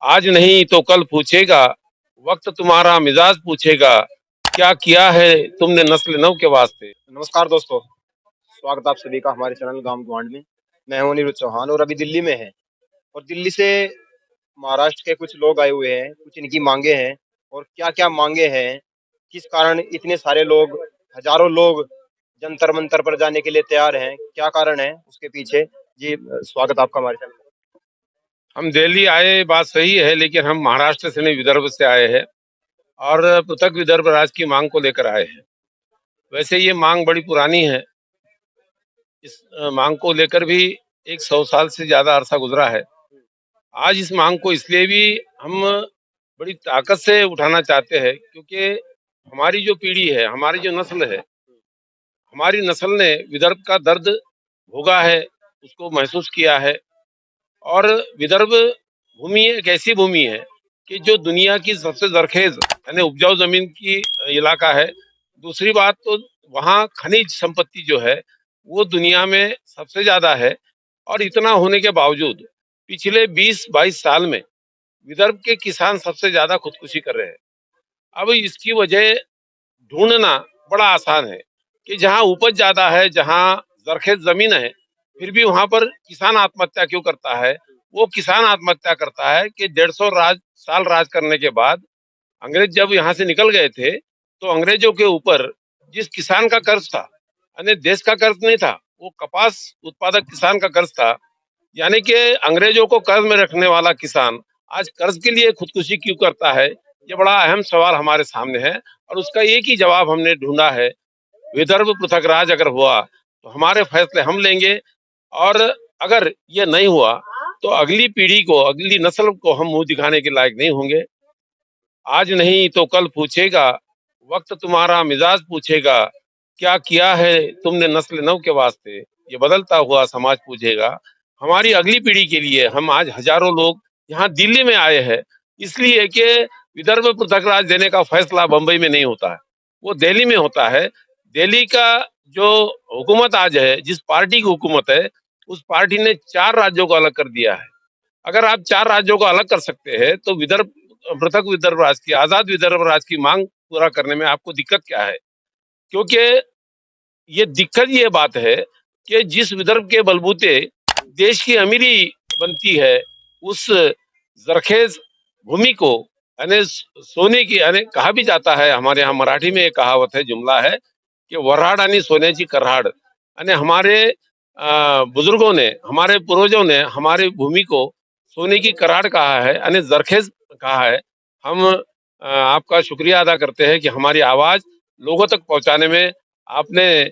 आज नहीं तो कल पूछेगा, वक्त तुम्हारा मिजाज पूछेगा, क्या किया है तुमने नस्ल नौ के वास्ते। नमस्कार दोस्तों। स्वागत है आप सभी का हमारे चैनल गांव ग्वांड में। मैं हूं अनिरुद्ध चौहान और अभी दिल्ली में है। और दिल्ली से महाराष्ट्र के कुछ लोग आए हुए हैं, कुछ इनकी मांगे हैं और क्या क्या मांगे हैं, किस कारण इतने सारे लोग, हजारों लोग जंतर मंतर पर जाने के लिए तैयार हैं, क्या कारण है उसके पीछे। जी स्वागत है आपका हमारे चैनल में। हम दिल्ली आए बात सही है, लेकिन हम महाराष्ट्र से नहीं विदर्भ से आए हैं और पृथक विदर्भ राज्य की मांग को लेकर आए हैं। वैसे ये मांग बड़ी पुरानी है। इस मांग को लेकर भी एक 100 साल से ज्यादा अरसा गुजरा है। आज इस मांग को इसलिए भी हम बड़ी ताकत से उठाना चाहते हैं क्योंकि हमारी जो पीढ़ी है, हमारी जो नस्ल है, हमारी नस्ल ने विदर्भ का दर्द भोगा है, उसको महसूस किया है। और विदर्भ भूमि एक ऐसी भूमि है कि जो दुनिया की सबसे जरखेज यानी उपजाऊ जमीन की इलाका है। दूसरी बात तो वहाँ खनिज संपत्ति जो है वो दुनिया में सबसे ज्यादा है। और इतना होने के बावजूद पिछले 20-22 साल में विदर्भ के किसान सबसे ज्यादा खुदकुशी कर रहे हैं। अब इसकी वजह ढूंढना बड़ा आसान है कि जहाँ उपज ज्यादा है, जहाँ जरखेज जमीन है, फिर भी वहां पर किसान आत्महत्या क्यों करता है। वो किसान आत्महत्या करता है कि 150 साल राज करने के बाद अंग्रेज जब यहाँ से निकल गए थे तो अंग्रेजों के ऊपर जिस किसान का कर्ज था, यानी देश का कर्ज नहीं था, वो कपास उत्पादक किसान का कर्ज था। यानी कि अंग्रेजों को कर्ज में रखने वाला किसान आज कर्ज के लिए खुदकुशी क्यों करता है। ये बड़ा अहम सवाल हमारे सामने है और उसका एक ही जवाब हमने ढूंढा है। विदर्भ पृथक राज अगर हुआ तो हमारे फैसले हम लेंगे, और अगर ये नहीं हुआ तो अगली पीढ़ी को, अगली नस्ल को हम मुंह दिखाने के लायक नहीं होंगे। आज नहीं तो कल पूछेगा, वक्त तुम्हारा मिजाज पूछेगा, क्या किया है तुमने नस्ल नौ के वास्ते। ये बदलता हुआ समाज पूछेगा। हमारी अगली पीढ़ी के लिए हम आज हजारों लोग यहाँ दिल्ली में आए हैं, इसलिए कि विदर्भ पृथक राज देने का फैसला बंबई में नहीं होता है, वो दिल्ली में होता है। दिल्ली का जो हुकूमत आज है, जिस पार्टी की हुकूमत है, उस पार्टी ने 4 राज्यों को अलग कर दिया है। अगर आप 4 राज्यों को अलग कर सकते हैं तो विदर्भ, पृथक विदर्भ राज्य की, आजाद विदर्भ राज्य की मांग पूरा करने में आपको दिक्कत क्या है। क्योंकि ये दिक्कत ये बात है कि जिस विदर्भ के बलबूते देश की अमीरी बनती है, उस जरखेज भूमि को, यानी सोने की, यानी कहा भी जाता है, हमारे यहाँ मराठी में एक कहावत है, जुमला है कि वऱ्हाड आणि सोन्याची कर्हाड। यानी हमारे बुजुर्गों ने, हमारे पूर्वजों ने हमारी भूमि को सोने की कराड़ कहा है, यानी जरखेज कहा है। हम आपका शुक्रिया अदा करते हैं कि हमारी आवाज लोगों तक पहुंचाने में आपने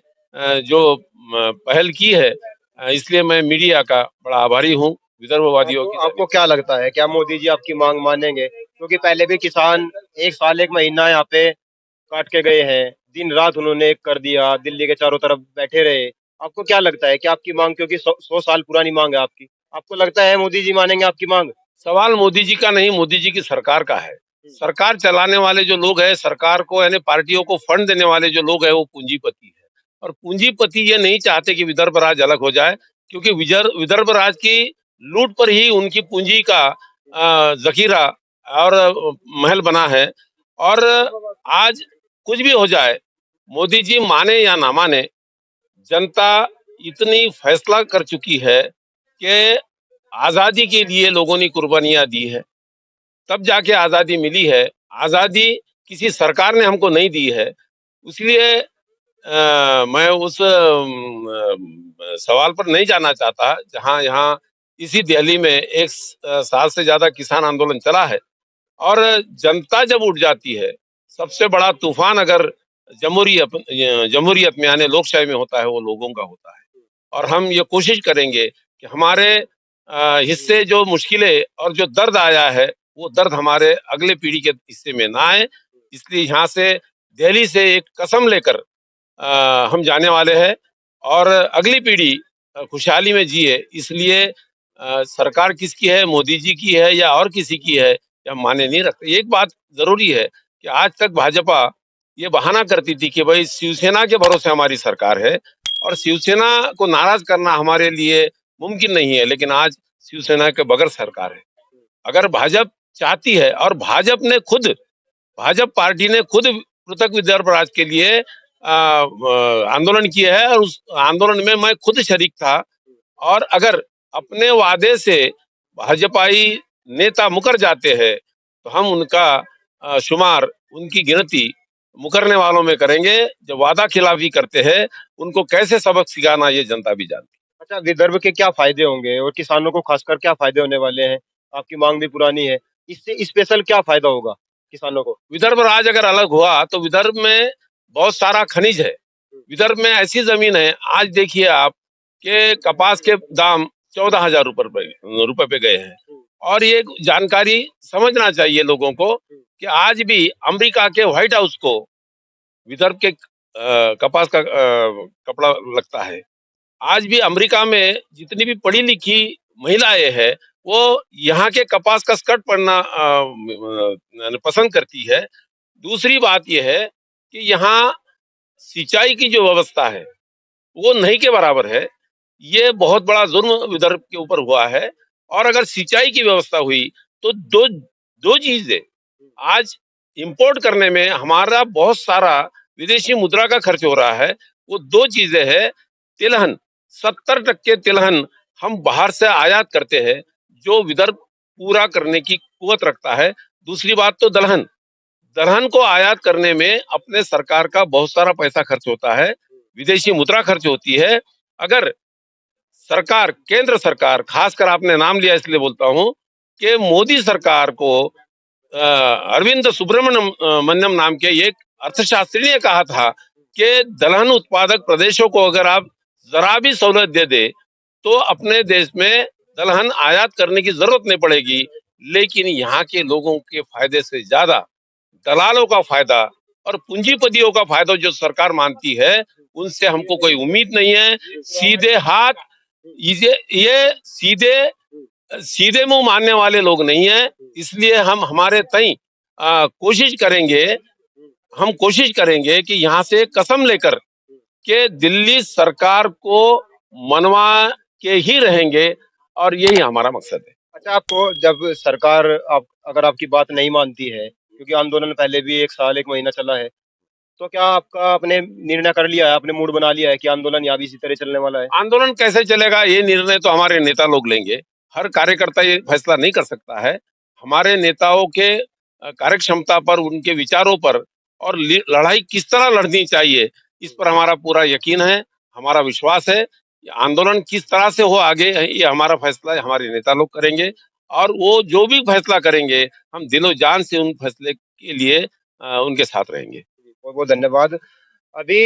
जो पहल की है, इसलिए मैं मीडिया का बड़ा आभारी हूँ विदर्भवादियों की। आपको क्या लगता है, क्या मोदी जी आपकी मांग मानेंगे? क्योंकि पहले भी किसान एक साल एक महीना यहाँ पे काट के गए हैं, दिन रात उन्होंने एक कर दिया, दिल्ली के चारों तरफ बैठे रहे। आपको क्या लगता है कि आपकी मांग, क्योंकि 100 साल पुरानी मांग है आपकी, आपको लगता है मोदी जी मानेंगे आपकी मांग? सवाल मोदी जी का नहीं, मोदी जी की सरकार का है। सरकार चलाने वाले जो लोग हैं, सरकार को यानी पार्टियों को फंड देने वाले जो लोग हैं, वो पूंजीपति है। और पूंजीपति ये नहीं चाहते कि विदर्भ राज अलग हो जाए, क्योंकि विदर्भ राज की लूट पर ही उनकी पूंजी का जखीरा और महल बना है। और आज कुछ भी हो जाए, मोदी जी माने या ना माने, जनता इतनी फैसला कर चुकी है कि आजादी के लिए लोगों ने कुर्बानियां दी है, तब जाके आजादी मिली है। आजादी किसी सरकार ने हमको नहीं दी है। इसलिए मैं उस सवाल पर नहीं जाना चाहता जहां यहाँ इसी दिल्ली में एक साल से ज्यादा किसान आंदोलन चला है। और जनता जब उठ जाती है, सबसे बड़ा तूफान अगर जमहूरियत में यानी लोकशाही में होता है, वो लोगों का होता है। और हम ये कोशिश करेंगे कि हमारे हिस्से जो मुश्किलें और जो दर्द आया है, वो दर्द हमारे अगले पीढ़ी के हिस्से में ना आए। इसलिए यहाँ से, दिल्ली से एक कसम लेकर हम जाने वाले हैं और अगली पीढ़ी खुशहाली में जिए। इसलिए सरकार किसकी है, मोदी जी की है या और किसी की है, या माने नहीं रखते। एक बात जरूरी है कि आज तक भाजपा ये बहाना करती थी कि भाई शिवसेना के भरोसे हमारी सरकार है और शिवसेना को नाराज करना हमारे लिए मुमकिन नहीं है, लेकिन आज शिवसेना के बगैर सरकार है। अगर भाजपा चाहती है और भाजपा पार्टी ने खुद पृथक विदर्भ राज्य के लिए आंदोलन किया है और उस आंदोलन में मैं खुद शरीक था। और अगर अपने वादे से भाजपाई नेता मुकर जाते हैं तो हम उनका शुमार, उनकी गिनती मुकरने वालों में करेंगे। जो वादा खिलाफी करते हैं उनको कैसे सबक सिखाना ये जनता भी जानती है। अच्छा, विदर्भ के क्या फायदे होंगे और किसानों को खासकर क्या फायदे होने वाले हैं? आपकी मांग भी पुरानी है, इससे स्पेशल क्या फायदा होगा किसानों को? विदर्भ राज्य अगर अलग हुआ तो विदर्भ में बहुत सारा खनिज है। विदर्भ में ऐसी जमीन है, आज देखिए आप कि कपास के दाम 14,000 रुपए पे गए हैं। और ये जानकारी समझना चाहिए लोगों को कि आज भी अमेरिका के व्हाइट हाउस को विदर्भ के कपास का कपड़ा लगता है। आज भी अमेरिका में जितनी भी पढ़ी लिखी महिलाएं हैं वो यहाँ के कपास का स्कर्ट पहनना पसंद करती है। दूसरी बात यह है कि यहाँ सिंचाई की जो व्यवस्था है वो नहीं के बराबर है। ये बहुत बड़ा जुर्म विदर्भ के ऊपर हुआ है। और अगर सिंचाई की व्यवस्था हुई तो दो दो चीजें, आज इंपोर्ट करने में हमारा बहुत सारा विदेशी मुद्रा का खर्च हो रहा है। वो दो चीजें हैं, तिलहन, 70% तिलहन हम बाहर से आयात करते हैं जो विदर्भ पूरा करने की कुवत रखता है। दूसरी बात तो दलहन, दलहन को आयात करने में अपने सरकार का बहुत सारा पैसा खर्च होता है, विदेशी मुद्रा खर्च होती है। अगर सरकार, केंद्र सरकार, खासकर आपने नाम लिया इसलिए बोलता हूं कि मोदी सरकार को अरविंद सुब्रमण्यम नाम के एक अर्थशास्त्री ने कहा था कि दलहन उत्पादक प्रदेशों को अगर आप जरा भी सहूलियत दे दे तो अपने देश में दलहन आयात करने की जरूरत नहीं पड़ेगी। लेकिन यहाँ के लोगों के फायदे से ज्यादा दलालों का फायदा और पूंजीपतियों का फायदा जो सरकार मानती है, उनसे हमको कोई उम्मीद नहीं है। सीधे हाथ, ये सीधे सीधे मुंह मानने वाले लोग नहीं है। इसलिए हम हमारे तई कोशिश करेंगे, हम कोशिश करेंगे कि यहाँ से कसम लेकर के दिल्ली सरकार को मनवा के ही रहेंगे और यही हमारा मकसद है। अच्छा, आपको जब सरकार आप अगर आपकी बात नहीं मानती है, क्योंकि आंदोलन पहले भी 1 साल 1 महीना चला है, तो क्या आपका आपने निर्णय कर लिया है, आपने मूड बना लिया है कि आंदोलन यहाँ भी इसी तरह चलने वाला है? आंदोलन कैसे चलेगा ये निर्णय तो हमारे नेता लोग लेंगे। हर कार्यकर्ता ये फैसला नहीं कर सकता है। हमारे नेताओं के कार्य क्षमता पर, उनके विचारों पर और लड़ाई किस तरह लड़नी चाहिए इस पर हमारा पूरा यकीन है, हमारा विश्वास है। ये आंदोलन किस तरह से हो आगे ये हमारा फैसला हमारे नेता लोग करेंगे। और वो जो भी फैसला करेंगे हम दिलो जान से उन फैसले के लिए उनके साथ रहेंगे। बहुत बहुत धन्यवाद। अभी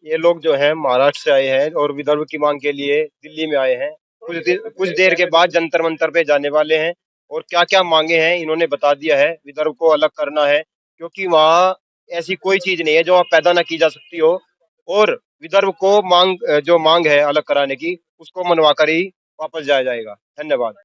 ये लोग जो हैं महाराष्ट्र से आए हैं और विदर्भ की मांग के लिए दिल्ली में आए हैं। कुछ देर के बाद जंतर मंतर पे जाने वाले हैं और क्या क्या मांगे हैं इन्होंने बता दिया है। विदर्भ को अलग करना है क्योंकि वहाँ ऐसी कोई चीज नहीं है जो वहाँ पैदा ना की जा सकती हो, और विदर्भ को जो मांग है अलग कराने की, उसको मनवा कर ही वापस जाया जाएगा। धन्यवाद।